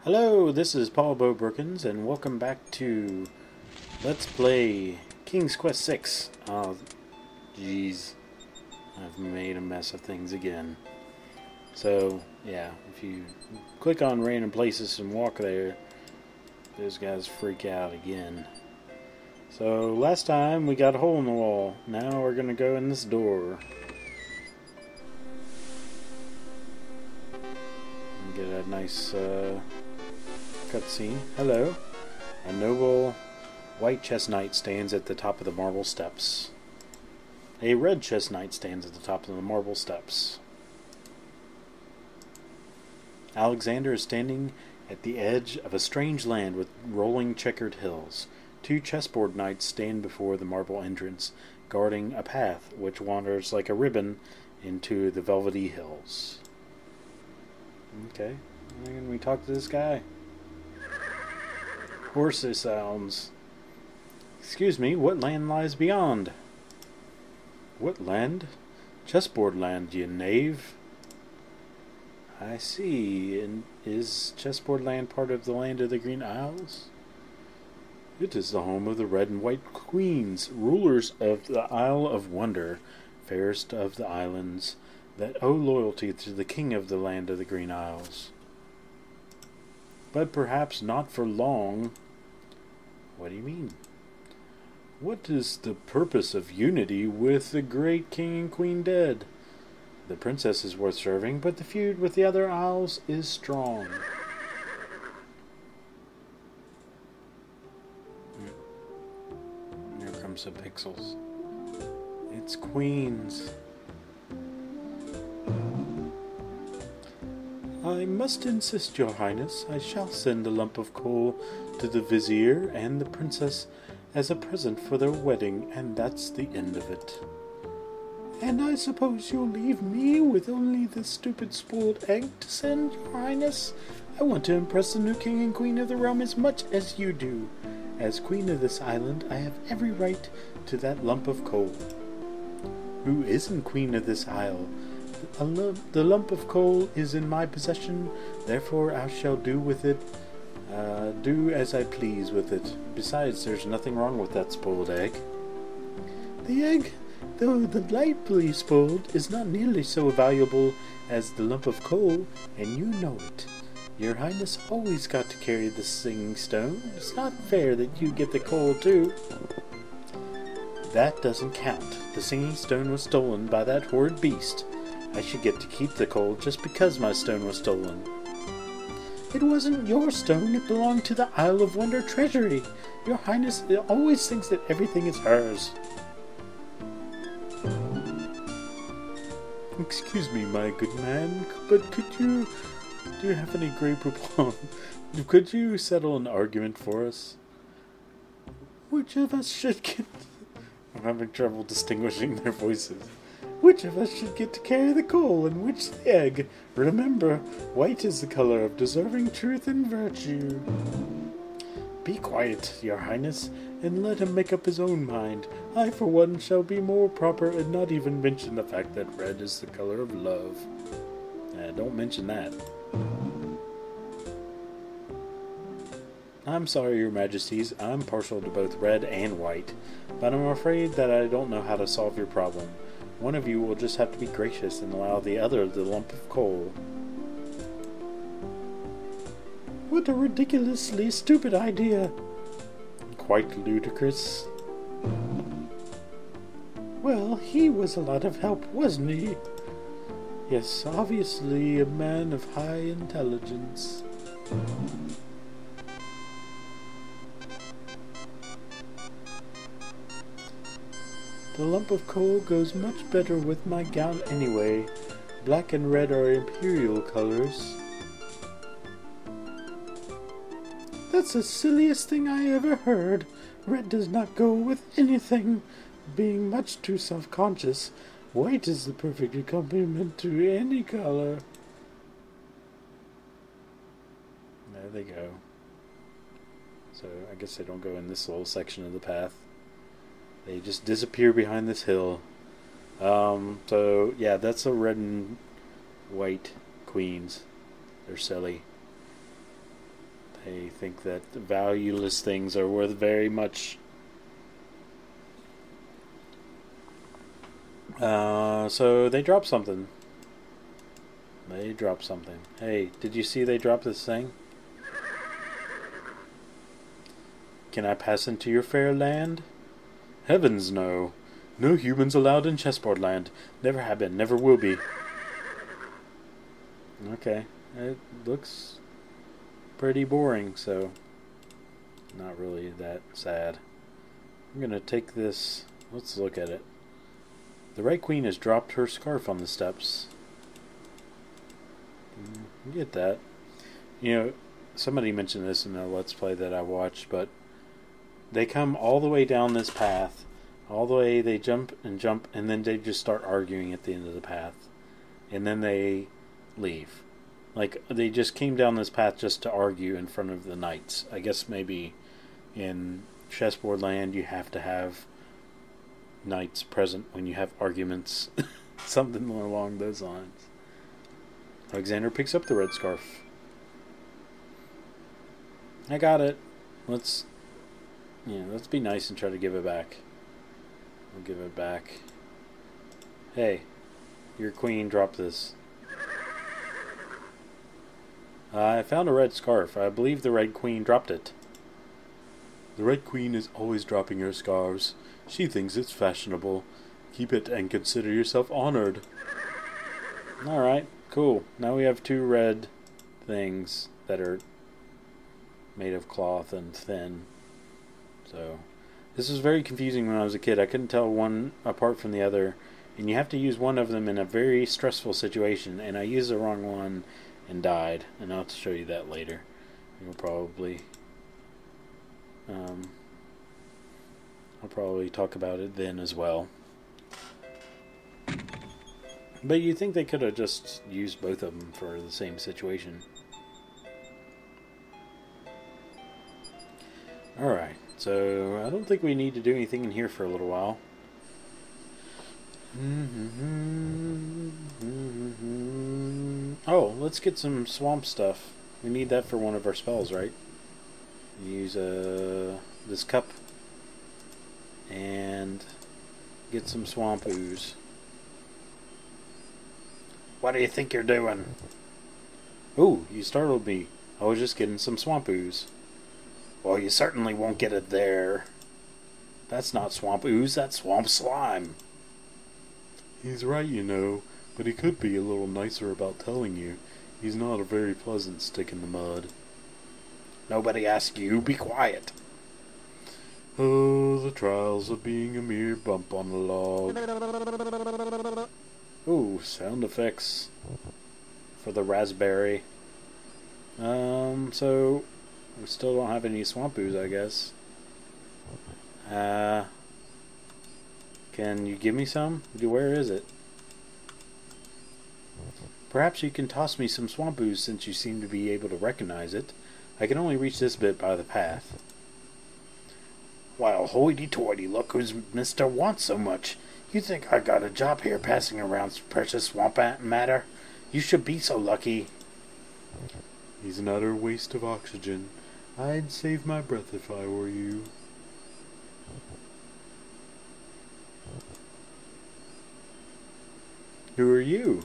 Hello, this is Paul Bo Brookins, and welcome back to Let's Play King's Quest VI. Oh, jeez. I've made a mess of things again. So, yeah, if you click on random places and walk there, those guys freak out again. So, last time we got a hole in the wall. Now we're going to go in this door. And get a nice cutscene. Hello. A noble white chess knight stands at the top of the marble steps. A red chess knight stands at the top of the marble steps. Alexander is standing at the edge of a strange land with rolling checkered hills. Two chessboard knights stand before the marble entrance, guarding a path which wanders like a ribbon into the velvety hills. Okay, and we talk to this guy. Horses sounds. Excuse me, what land lies beyond? What land? Chessboard land, you knave. I see. And is chessboard land part of the land of the Green Isles? It is the home of the red and white queens, rulers of the Isle of Wonder, fairest of the islands, that owe loyalty to the king of the land of the Green Isles. But perhaps not for long. What do you mean? What is the purpose of unity with the great king and queen dead? The princess is worth serving, but the feud with the other isles is strong. Here comes some pixels. It's queens. I must insist, your highness. I shall send a lump of coal to the vizier and the princess as a present for their wedding, and that's the end of it. And I suppose you'll leave me with only this stupid spoiled egg to send, your highness? I want to impress the new king and queen of the realm as much as you do. As queen of this island, I have every right to that lump of coal. Who isn't queen of this isle? The lump of coal is in my possession, therefore I shall do as I please with it. Besides, there's nothing wrong with that spoiled egg. The egg, though delightfully spoiled, is not nearly so valuable as the lump of coal, and you know it. Your highness always got to carry the singing stone. It's not fair that you get the coal too. That doesn't count. The singing stone was stolen by that horrid beast. I should get to keep the coal just because my stone was stolen. It wasn't your stone, it belonged to the Isle of Wonder treasury. Your highness always thinks that everything is hers. Excuse me, my good man, but do you have any Grey Poupon? Could you settle an argument for us? Which of us should get... I'm having trouble distinguishing their voices. Which of us should get to carry the coal and which the egg? Remember, white is the color of deserving truth and virtue. Be quiet, your highness, and let him make up his own mind. I, for one, shall be more proper and not even mention the fact that red is the color of love. Don't mention that. I'm sorry, your majesties, I'm partial to both red and white, but I'm afraid that I don't know how to solve your problem. One of you will just have to be gracious and allow the other the lump of coal. What a ridiculously stupid idea! Quite ludicrous. Well, he was a lot of help, wasn't he? Yes, obviously a man of high intelligence. The lump of coal goes much better with my gown anyway. Black and red are imperial colors. That's the silliest thing I ever heard. Red does not go with anything. Being much too self-conscious, white is the perfect accompaniment to any color. There they go. So I guess they don't go in this little section of the path. They just disappear behind this hill. So yeah, that's a red and white queens. They're silly. They think that valueless things are worth very much. So they dropped something. They dropped something. Hey, did you see they dropped this thing? Can I pass into your fair land? Heavens, no. No humans allowed in Chessboard Land. Never have been, never will be. Okay, it looks pretty boring, so not really that sad. I'm gonna take this. Let's look at it. The Red Queen has dropped her scarf on the steps. Get that. You know, somebody mentioned this in a Let's Play that I watched, but they come all the way down this path, all the way, they jump, and then they just start arguing at the end of the path. And then they leave. Like, they just came down this path just to argue in front of the knights. I guess maybe in Chessboard Land you have to have knights present when you have arguments. Something along those lines. Alexander picks up the red scarf. I got it. Let's be nice and try to give it back. I'll give it back. Hey, your queen dropped this. I found a red scarf. I believe the Red Queen dropped it. The Red Queen is always dropping her scarves. She thinks it's fashionable. Keep it and consider yourself honored. Alright, cool. Now we have 2 red things that are made of cloth and thin. So, this was very confusing when I was a kid. I couldn't tell one apart from the other. And you have to use one of them in a very stressful situation. And I used the wrong one and died. And I'll have to show you that later. You'll probably... I'll probably talk about it then as well. But you think they could have just used both of them for the same situation. Alright, so I don't think we need to do anything in here for a little while. Oh, let's get some swamp stuff. We need that for one of our spells, right? Use this cup and get some swamp ooze. What do you think you're doing? Ooh, you startled me. I was just getting some swamp ooze. Well, you certainly won't get it there. That's not swamp ooze, that's swamp slime. He's right, you know, but he could be a little nicer about telling you. He's not a very pleasant stick in the mud. Nobody asked you, be quiet. Oh, the trials of being a mere bump on the log. Ooh, sound effects for the raspberry. So we still don't have any swamp ooze, I guess. Can you give me some? Where is it? Perhaps you can toss me some swamp ooze since you seem to be able to recognize it. I can only reach this bit by the path. Well, hoity-toity, look who's Mr. Wants so much. You think I got a job here passing around precious swamp matter? You should be so lucky. He's an utter waste of oxygen. I'd save my breath if I were you. Who are you?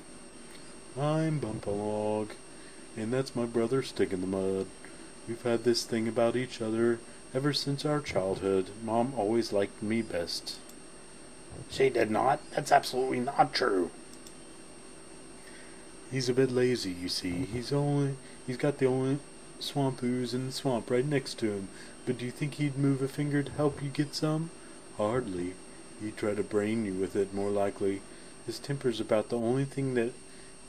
I'm Bumpalog, and that's my brother Stick in the Mud. We've had this thing about each other ever since our childhood. Mom always liked me best. She did not. That's absolutely not true. He's a bit lazy, you see. He's got the only swamp ooze in the swamp right next to him. But do you think he'd move a finger to help you get some? Hardly. He'd try to brain you with it, more likely. His temper's about the only thing that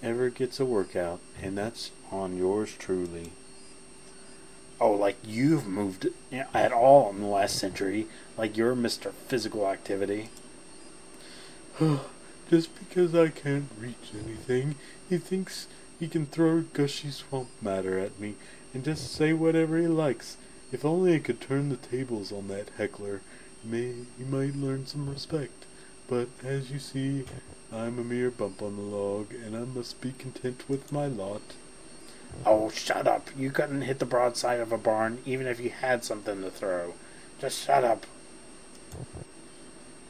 ever gets a workout, and that's on yours truly. Oh, like you've moved at all in the last century, like you're Mr. Physical Activity. Just because I can't reach anything, he thinks he can throw gushy swamp matter at me and just say whatever he likes. If only I could turn the tables on that heckler, he might learn some respect. But as you see, I'm a mere bump on the log, and I must be content with my lot. Oh, shut up. You couldn't hit the broadside of a barn even if you had something to throw. Just shut up.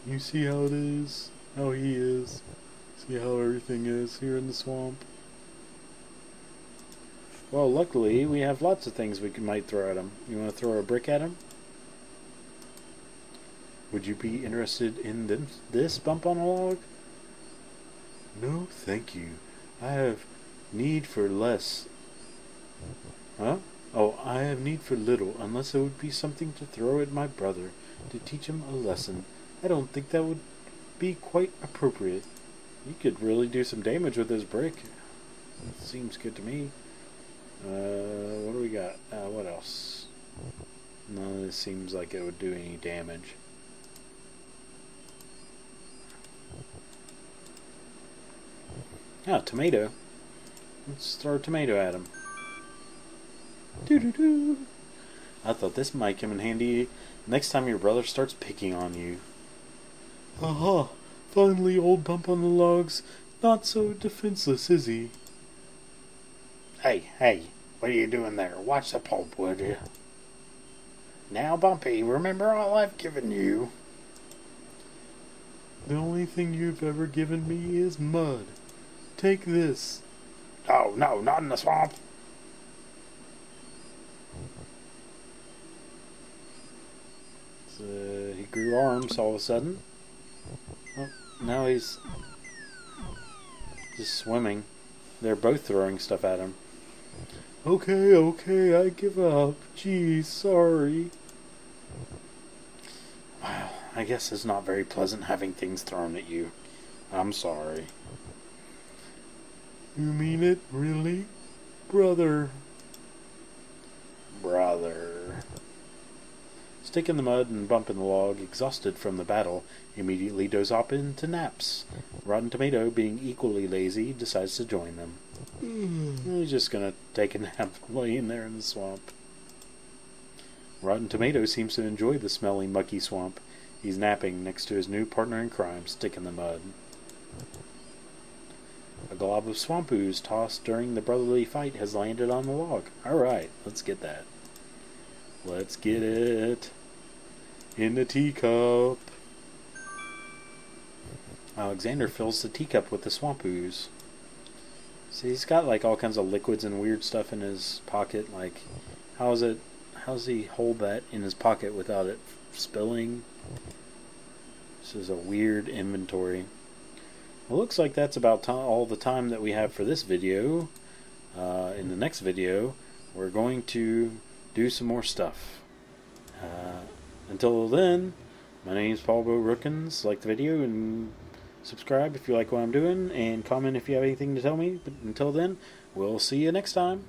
You see how it is? How he is? See how everything is here in the swamp? Well, luckily, we have lots of things might throw at him. You want to throw a brick at him? Would you be interested in this bump on a log? No, thank you. I have need for less. Huh? Oh, I have need for little, unless it would be something to throw at my brother, to teach him a lesson. I don't think that would be quite appropriate. You could really do some damage with this brick. Seems good to me. What do we got? What else? None of this seems like it would do any damage. Ah, tomato. Let's throw a tomato at him. Doo-doo-doo. I thought this might come in handy next time your brother starts picking on you. Aha! Finally, old Bump on the Log's not so defenseless, is he? Hey, what are you doing there? Watch the pulp, would you? Now, Bumpy, remember all I've given you. The only thing you've ever given me is mud. Take this. Oh, no, not in the swamp. So, he grew arms all of a sudden. Oh, now he's just swimming. They're both throwing stuff at him. Okay, I give up. Geez, sorry. Wow, I guess it's not very pleasant having things thrown at you. I'm sorry. You mean it, really? Brother. Stick in the mud and Bump in the Log, exhausted from the battle, immediately doze off into naps. Rotten Tomato, being equally lazy, decides to join them. He's just gonna take a nap laying there in the swamp. Rotten Tomato seems to enjoy the smelly, mucky swamp. He's napping next to his new partner in crime, Stick in the Mud. A glob of swamp ooze tossed during the brotherly fight has landed on the log. Alright, let's get that. Let's get it. In the teacup. Alexander fills the teacup with the swamp ooze. See, he's got like all kinds of liquids and weird stuff in his pocket. Like, how does he hold that in his pocket without it spilling? This is a weird inventory. Well, looks like that's about all the time that we have for this video. In the next video, we're going to do some more stuff. Until then, my name is Paul Bo Rookins. Like the video and subscribe if you like what I'm doing, and comment if you have anything to tell me. But until then, we'll see you next time.